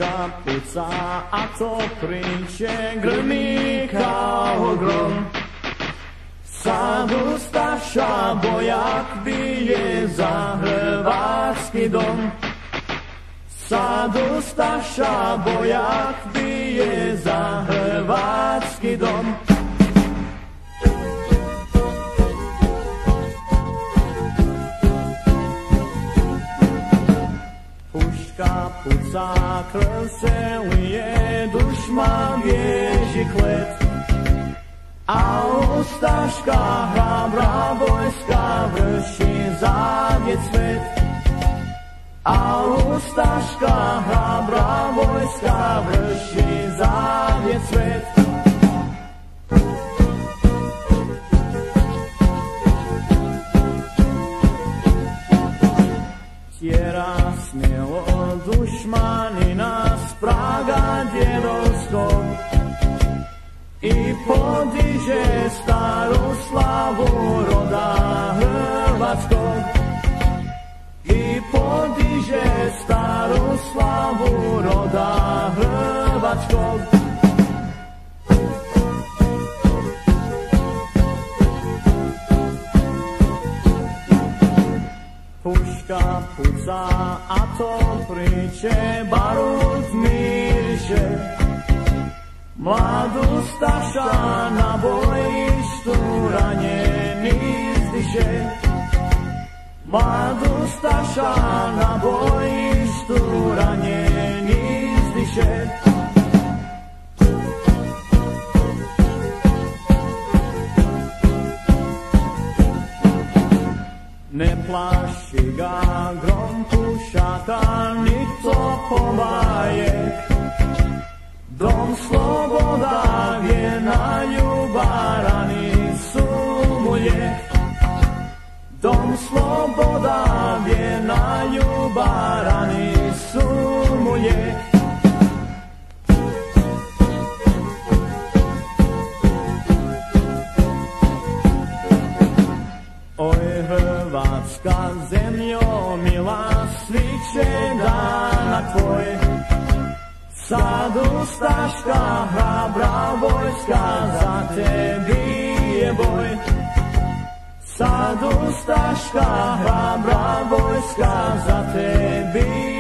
Puška puca a to priče grmi kao grom. Sad ustaša bojak bije za hrvatski dom. Sad ustaša bojak bije za hrvatski dom. Puška puca, krv se lije, dušman bježi klet. A ustaška hrabra vojska vrši zadnji cvet. A ustaška hrabra vojska vrši zadnji cvet. Tjera smjelo dušmanina s praga djedovskog i podiže staru slavu roda hrvatskog. I podiže staru slavu roda hrvatskog. Puška puca, a to priče barut miriše. Mlad ustaša na bojištu ranjeni izdiše. Mlad ustaša na bojištu ranjeni izdiše. Ne plaši ga grom pušaka, ni to povajek. Dom sloboda je na ljubarani su mu lijek. Dom sloboda je na ljubarani su mu lijek. Oj Hrvatska zemljo mila, sviće dana tvoj. Sad ustaška hrabra vojska za tebi je boj. Sad ustaška hrabra vojska za tebi